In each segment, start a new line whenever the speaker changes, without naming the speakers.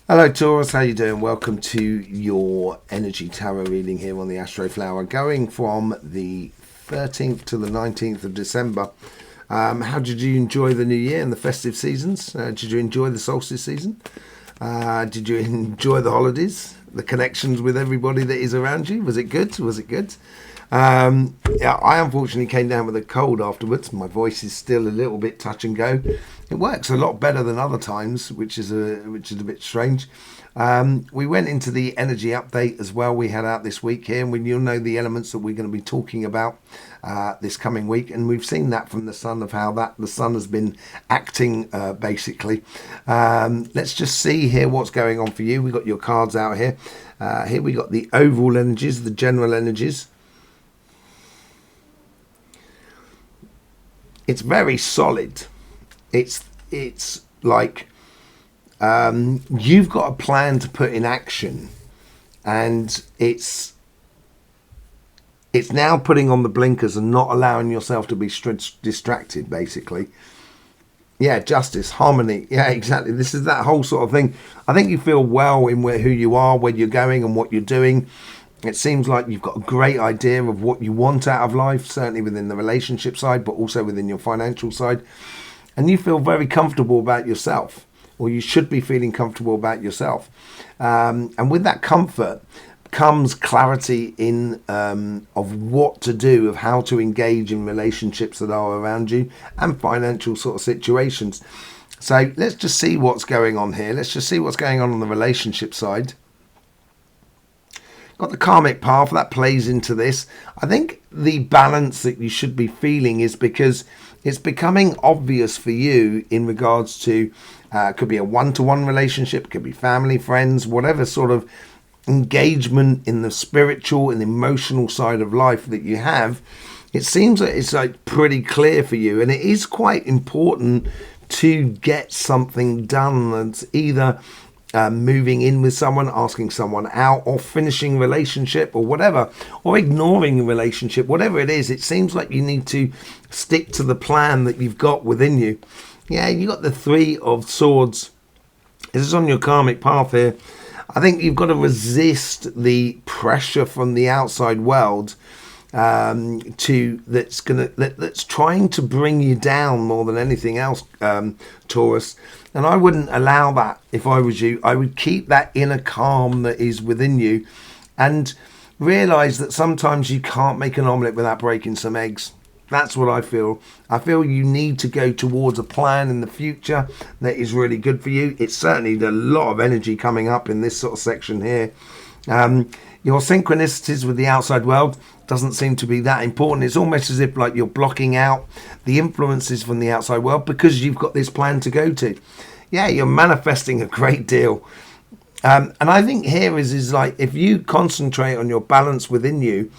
Hello Taurus, how you doing? Welcome to your energy tarot reading here on the Astroflower, going from the 13th to the 19th of December. How did you enjoy the new year and the festive seasons? Did you enjoy the solstice season? Did you enjoy the holidays? The connections with everybody that is around you? Was it good? Was it good? Yeah, I unfortunately came down with a cold afterwards. My voice is still a little bit touch and go. It works a lot better than other times, which is a bit strange. We went into the energy update as well. We had out this week here, and you'll know the elements that we're going to be talking about this coming week. And we've seen that from the sun of how the sun has been acting basically. Let's just see here what's going on for you. We've got your cards out here. Here we got the overall energies, the general energies. It's very solid. It's like you've got a plan to put in action, and it's now putting on the blinkers and not allowing yourself to be distracted, basically. Yeah, justice, harmony. Yeah, exactly. This is that whole sort of thing. I think you feel well in who you are, where you're going, and what you're doing. It seems like you've got a great idea of what you want out of life, certainly within the relationship side, but also within your financial side. And you feel very comfortable about yourself, or you should be feeling comfortable about yourself. And with that comfort comes clarity of what to do, of how to engage in relationships that are around you and financial sort of situations. So let's just see what's going on here. Let's just see what's going on the relationship side. Got the karmic path that plays into this. I think the balance that you should be feeling is because it's becoming obvious for you in regards to could be a one-to-one relationship, could be family, friends, whatever sort of engagement in the spiritual and emotional side of life that you have. It seems that it's like pretty clear for you, and it is quite important to get something done that's either moving in with someone, asking someone out, or finishing relationship, or whatever, or ignoring a relationship, whatever it is. It seems like you need to stick to the plan that you've got within you. Yeah, you got the Three of Swords. This is on your karmic path here. I think you've got to resist the pressure from the outside world that's trying to bring you down more than anything else, Taurus. And I wouldn't allow that. If I was you, I would keep that inner calm that is within you, and realize that sometimes you can't make an omelette without breaking some eggs. That's what I feel. I feel you need to go towards a plan in the future that is really good for you. It's certainly a lot of energy coming up in this sort of section here. Your synchronicities with the outside world doesn't seem to be that important. It's almost as if like you're blocking out the influences from the outside world because you've got this plan to go to. Yeah, you're manifesting a great deal. And I think here is like if you concentrate on your balance within you,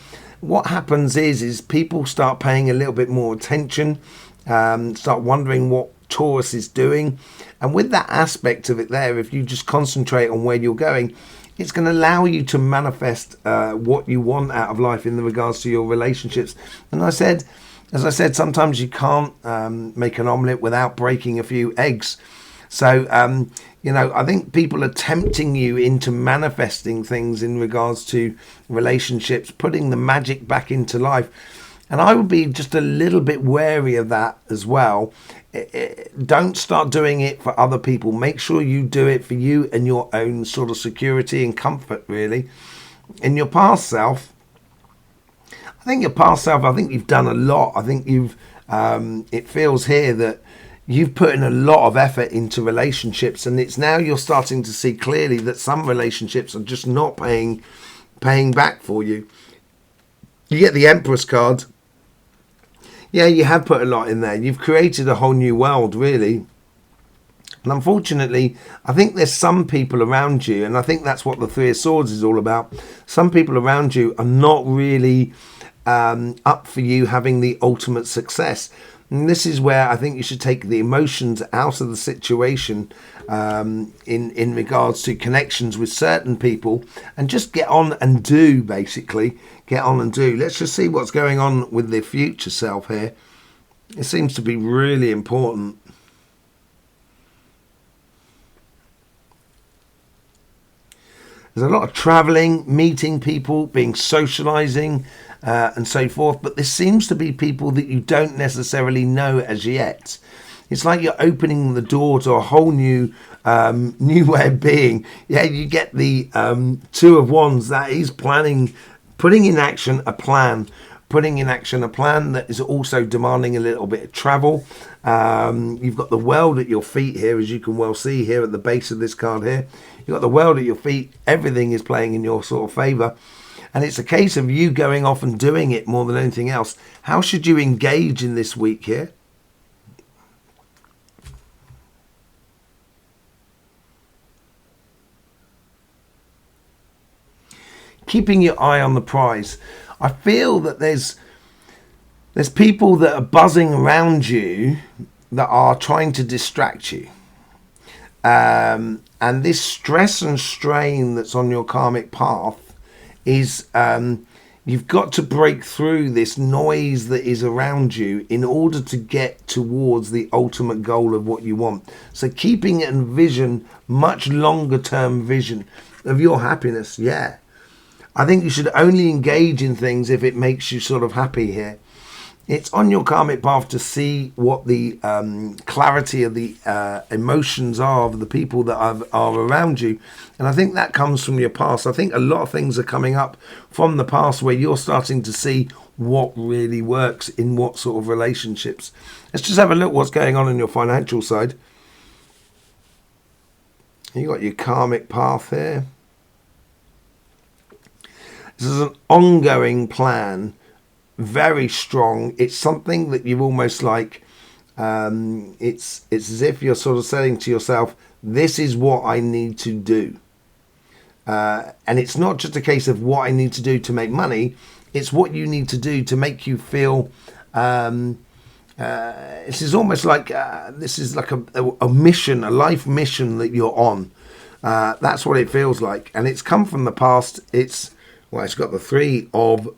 what happens is people start paying a little bit more attention, start wondering what Taurus is doing. And with that aspect of it there, if you just concentrate on where you're going, it's going to allow you to manifest what you want out of life in regards to your relationships. And as I said, sometimes you can't make an omelette without breaking a few eggs. So, I think people are tempting you into manifesting things in regards to relationships, putting the magic back into life. And I would be just a little bit wary of that as well. Don't start doing it for other people. Make sure you do it for you and your own sort of security and comfort, really. In your past self, I think you've done a lot. I think it feels here that you've put in a lot of effort into relationships, and it's now you're starting to see clearly that some relationships are just not paying back for you. You get the Empress card. Yeah, you have put a lot in there. You've created a whole new world, really. And unfortunately, I think there's some people around you, and I think that's what the Three of Swords is all about. Some people around you are not really up for you having the ultimate success. And this is where I think you should take the emotions out of the situation in regards to connections with certain people and just get on and do, basically. Get on and do. Let's just see what's going on with the future self here. It seems to be really important. There's a lot of traveling, meeting people, being socializing, and so forth. But there seems to be people that you don't necessarily know as yet. It's like you're opening the door to a whole new new way of being. Yeah, you get the Two of Wands. That is planning, putting in action a plan. Putting in action a plan that is also demanding a little bit of travel. You've got the world at your feet here, as you can well see here at the base of this card here. You've got the world at your feet. Everything is playing in your sort of favour. And it's a case of you going off and doing it more than anything else. How should you engage in this week here? Keeping your eye on the prize. I feel that there's people that are buzzing around you that are trying to distract you. And this stress and strain that's on your karmic path is you've got to break through this noise that is around you in order to get towards the ultimate goal of what you want. So keeping it in vision, much longer term vision of your happiness. Yeah. I think you should only engage in things if it makes you sort of happy here. It's on your karmic path to see what the clarity of the emotions are of the people that are around you. And I think that comes from your past. I think a lot of things are coming up from the past where you're starting to see what really works in what sort of relationships. Let's just have a look what's going on your financial side. You got your karmic path here. This is an ongoing plan, very strong. It's something that you've almost like, it's as if you're sort of saying to yourself, this is what I need to do. And it's not just a case of what I need to do to make money. It's what you need to do to make you feel, this is almost like, this is like a mission, a life mission that you're on. That's what it feels like. And it's come from the past. Well, it's got the Three of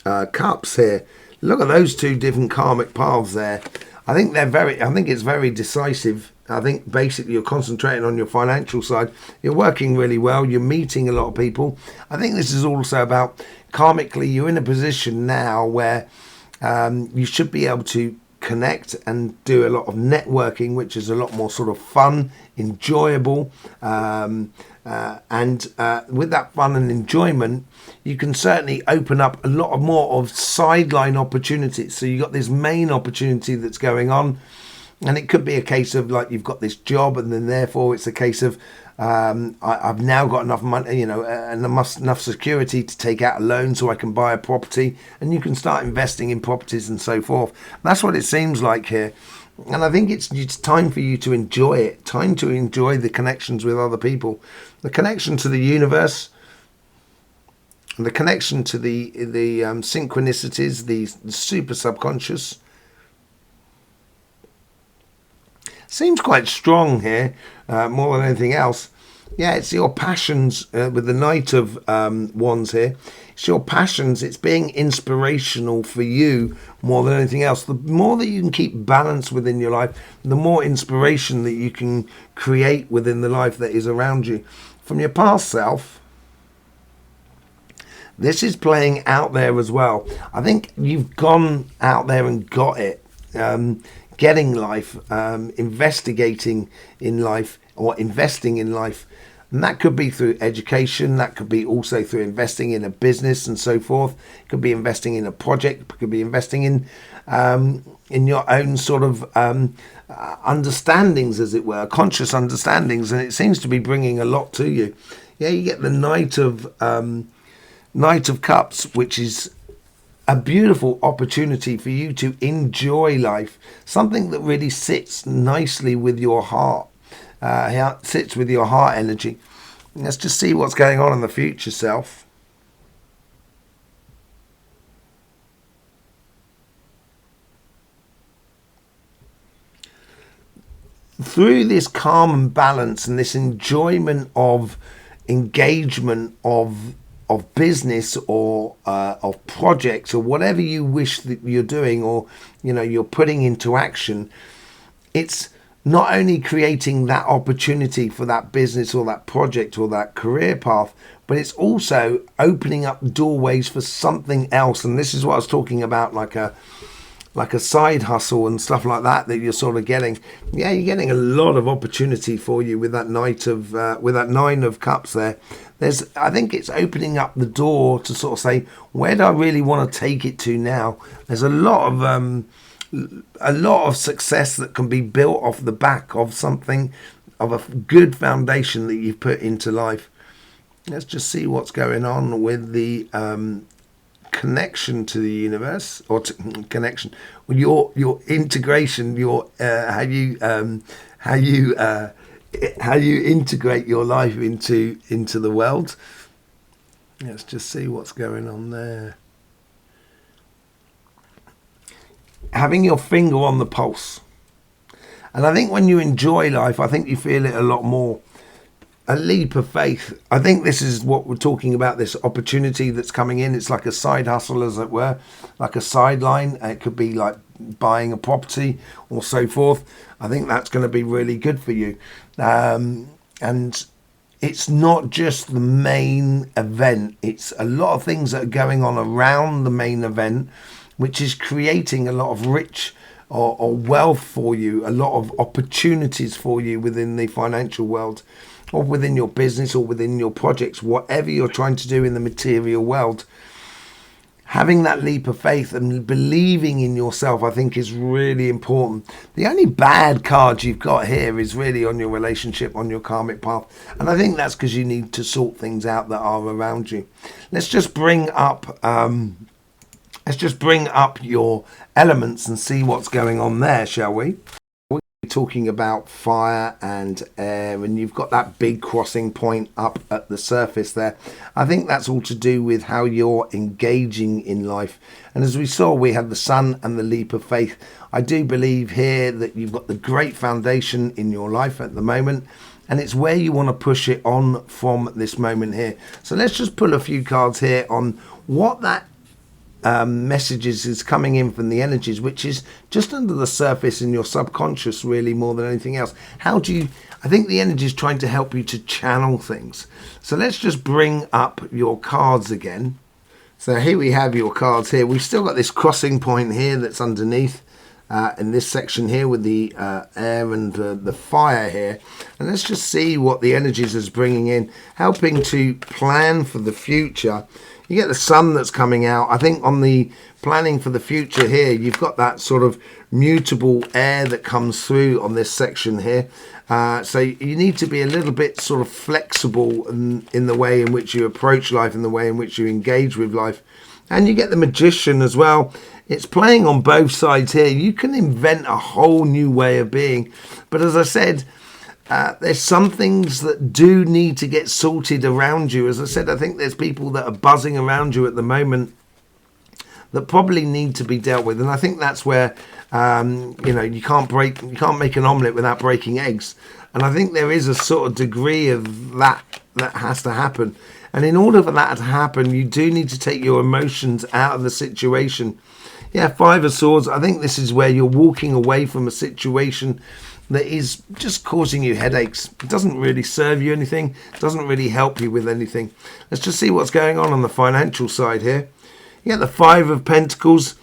Cups here. Look at those two different karmic paths there. I think it's very decisive. I think basically you're concentrating on your financial side. You're working really well. You're meeting a lot of people. I think this is also about karmically. You're in a position now where you should be able to connect and do a lot of networking, which is a lot more sort of fun, enjoyable. And with that fun and enjoyment, you can certainly open up a lot of more of sideline opportunities. So you've got this main opportunity that's going on, and it could be a case of like you've got this job, and then therefore it's a case of I've now got enough money, and enough security to take out a loan so I can buy a property, and you can start investing in properties and so forth. That's what it seems like here. And I think it's time for you to enjoy it, time to enjoy the connections with other people, the connection to the universe, and the connection to the synchronicities, the super subconscious. Seems quite strong here, more than anything else. Yeah, it's your passions with the Knight of Wands here. It's your passions. It's being inspirational for you more than anything else. The more that you can keep balance within your life, the more inspiration that you can create within the life that is around you. From your past self, this is playing out there as well. I think you've gone out there and got it. Getting life, investigating in life, or investing in life. And that could be through education, that could be also through investing in a business and so forth. It could be investing in a project, it could be investing in your own sort of understandings, as it were, conscious understandings, and it seems to be bringing a lot to you. Yeah, you get the Knight of Cups, which is a beautiful opportunity for you to enjoy life, something that really sits nicely with your heart. Sits with your heart energy. Let's just see what's going on in the future self. Through this calm and balance and this enjoyment of engagement of business or of projects or whatever you wish that you're doing or you're putting into action, it's not only creating that opportunity for that business or that project or that career path, but it's also opening up doorways for something else. And this is what I was talking about, like a side hustle and stuff like that you're sort of getting. Yeah, you're getting a lot of opportunity for you with that with that 9 of cups there. I think it's opening up the door to sort of say, where do I really want to take it to now? There's a lot of success that can be built off the back of something, of a good foundation that you've put into life. Let's just see what's going on with the connection to the universe, or connection, your integration, how you integrate your life into the world. Let's just see what's going on there. Having your finger on the pulse. And I think when you enjoy life, I think you feel it a lot more. A leap of faith. I think this is what we're talking about, this opportunity that's coming in. It's like a side hustle, as it were, like a sideline. It could be like buying a property or so forth. I think that's going to be really good for you. And it's not just the main event. It's a lot of things that are going on around the main event, which is creating a lot of rich or wealth for you, a lot of opportunities for you within the financial world, or within your business, or within your projects, whatever you're trying to do in the material world. Having that leap of faith and believing in yourself, I think, is really important. The only bad card you've got here is really on your relationship, on your karmic path. And I think that's because you need to sort things out that are around you. Let's just bring up your elements and see what's going on there, shall we? Talking about fire and air, and you've got that big crossing point up at the surface there. I think that's all to do with how you're engaging in life. And as we saw, we had the sun and the leap of faith. I do believe here that you've got the great foundation in your life at the moment, and it's where you want to push it on from this moment here. So let's just pull a few cards here on what that messages is coming in from the energies, which is just under the surface in your subconscious, really, more than anything else. I think the energy is trying to help you to channel things. So let's just bring up your cards again. So here we have your cards here. We've still got this crossing point here that's underneath in this section here with the air and the fire here. And let's just see what the energies is bringing in, helping to plan for the future. You get the sun that's coming out. I think on the planning for the future here, you've got that sort of mutable air that comes through on this section here. So you need to be a little bit sort of flexible in the way in which you approach life, in the way in which you engage with life. And you get the magician as well. It's playing on both sides here. You can invent a whole new way of being. But as I said, there's some things that do need to get sorted around you. As I said, I think there's people that are buzzing around you at the moment that probably need to be dealt with. And I think that's where, you can't make an omelette without breaking eggs. And I think there is a sort of degree of that has to happen. And in order for that to happen, you do need to take your emotions out of the situation. Yeah, 5 of Swords. I think this is where you're walking away from a situation that is just causing you headaches. It doesn't really serve you anything. It doesn't really help you with anything. Let's just see what's going on the financial side here. Yeah, the 5 of Pentacles.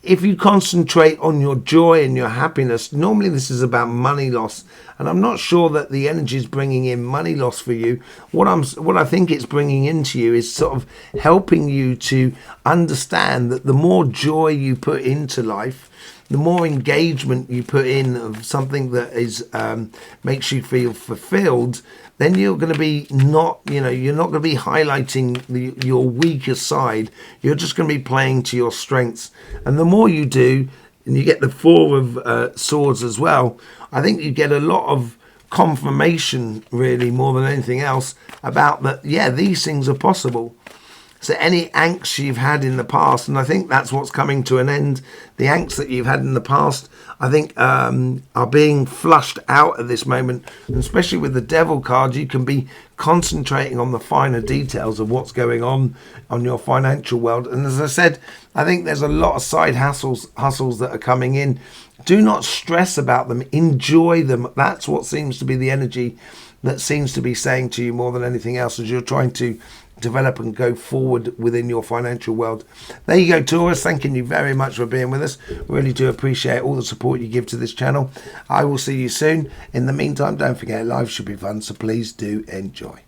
If you concentrate on your joy and your happiness, normally this is about money loss. And I'm not sure that the energy is bringing in money loss for you. What I think it's bringing into you is sort of helping you to understand that the more joy you put into life, the more engagement you put in of something that is makes you feel fulfilled, then you're going to be you're not going to be highlighting your weaker side. You're just going to be playing to your strengths. And the more you do, and you get the 4 of Swords as well, I think you get a lot of confirmation, really, more than anything else, about that, yeah, these things are possible. So any angst you've had in the past, and I think that's what's coming to an end, the angst that you've had in the past, I think are being flushed out at this moment. And especially with the Devil card, you can be concentrating on the finer details of what's going on your financial world. And as I said, I think there's a lot of side hustles that are coming in. Do not stress about them. Enjoy them. That's what seems to be the energy that seems to be saying to you more than anything else as you're trying to develop and go forward within your financial world. There you go, Taurus. Thanking you very much for being with us. Really do appreciate all the support you give to this channel. I will see you soon. In the meantime, don't forget, life should be fun, so please do enjoy.